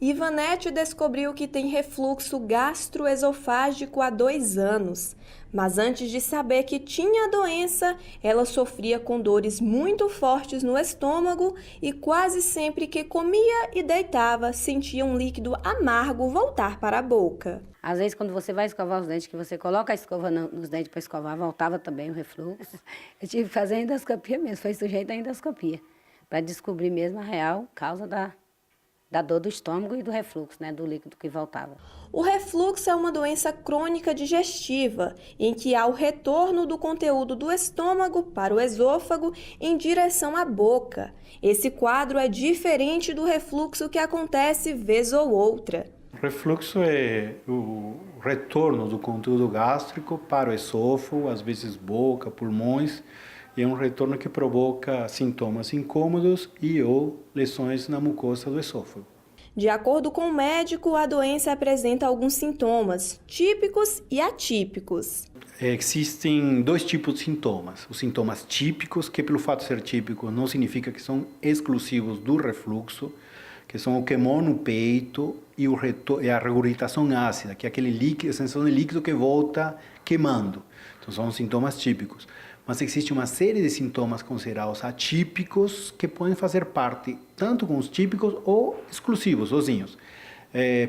Ivanete descobriu que tem refluxo gastroesofágico há 2 anos. Mas antes de saber que tinha a doença, ela sofria com dores muito fortes no estômago e quase sempre que comia e deitava, sentia um líquido amargo voltar para a boca. Às vezes, quando você vai escovar os dentes, que você coloca a escova nos dentes para escovar, voltava também o refluxo. Eu tive que fazer a endoscopia mesmo, foi sujeito à endoscopia, para descobrir mesmo a real causa da dor do estômago e do refluxo, né, do líquido que voltava. O refluxo é uma doença crônica digestiva, em que há o retorno do conteúdo do estômago para o esôfago em direção à boca. Esse quadro é diferente do refluxo que acontece vez ou outra. Refluxo é o retorno do conteúdo gástrico para o esôfago, às vezes boca, pulmões, e é um retorno que provoca sintomas incômodos e ou lesões na mucosa do esôfago. De acordo com o médico, a doença apresenta alguns sintomas típicos e atípicos. Existem 2 tipos de sintomas. Os sintomas típicos, que pelo fato de ser típicos não significa que são exclusivos do refluxo, que são o queimor no peito e a regurgitação ácida, que é aquele líquido, a sensação de líquido que volta queimando. Então são os sintomas típicos. Mas existe uma série de sintomas considerados atípicos que podem fazer parte tanto com os típicos ou exclusivos, sozinhos.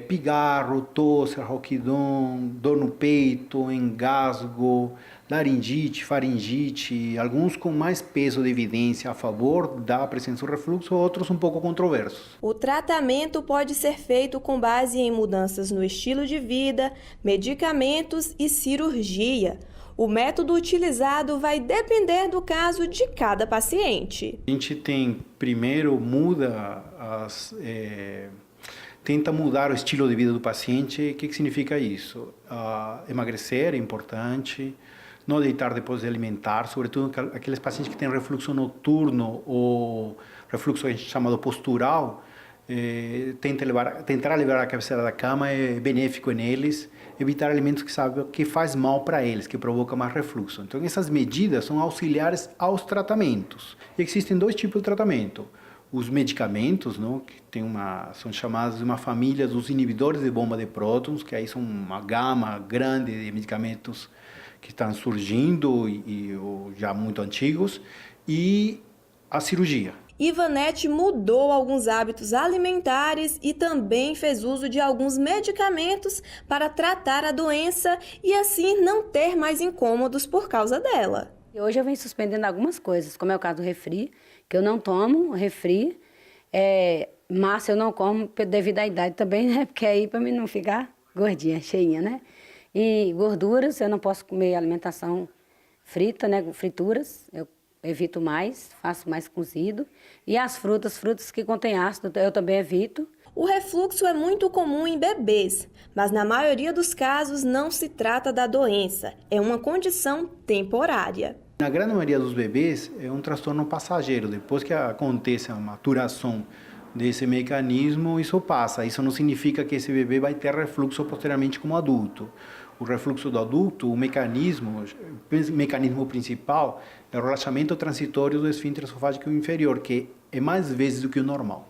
Pigarro, tosse, rouquidão, dor no peito, engasgo, laringite, faringite, alguns com mais peso de evidência a favor da presença do refluxo, outros um pouco controversos. O tratamento pode ser feito com base em mudanças no estilo de vida, medicamentos e cirurgia. O método utilizado vai depender do caso de cada paciente. A gente primeiro tenta mudar o estilo de vida do paciente. O que significa isso? Emagrecer é importante, não deitar depois de alimentar, sobretudo aqueles pacientes que têm refluxo noturno ou refluxo que a gente chama de postural, tentar levar a cabeceira da cama é benéfico neles, evitar alimentos que faz mal para eles, que provoca mais refluxo. Então essas medidas são auxiliares aos tratamentos. E existem 2 tipos de tratamento. Os medicamentos, não, que são chamados de uma família dos inibidores de bomba de prótons, que aí são uma gama grande de medicamentos que estão surgindo ou já muito antigos, e a cirurgia. Ivanete mudou alguns hábitos alimentares e também fez uso de alguns medicamentos para tratar a doença e assim não ter mais incômodos por causa dela. E hoje eu venho suspendendo algumas coisas, como é o caso do refri, que eu não tomo refri, massa eu não como devido à idade também, né? Porque aí para mim não ficar gordinha, cheinha, né? E gorduras, eu não posso comer alimentação frita, né? Frituras, eu evito mais, faço mais cozido. E as frutas que contêm ácido, eu também evito. O refluxo é muito comum em bebês, mas na maioria dos casos não se trata da doença, é uma condição temporária. Na grande maioria dos bebês é um transtorno passageiro. Depois que acontece a maturação desse mecanismo, isso passa. Isso não significa que esse bebê vai ter refluxo posteriormente como adulto. O refluxo do adulto, o mecanismo principal é o relaxamento transitório do esfíncter esofágico inferior, que é mais vezes do que o normal.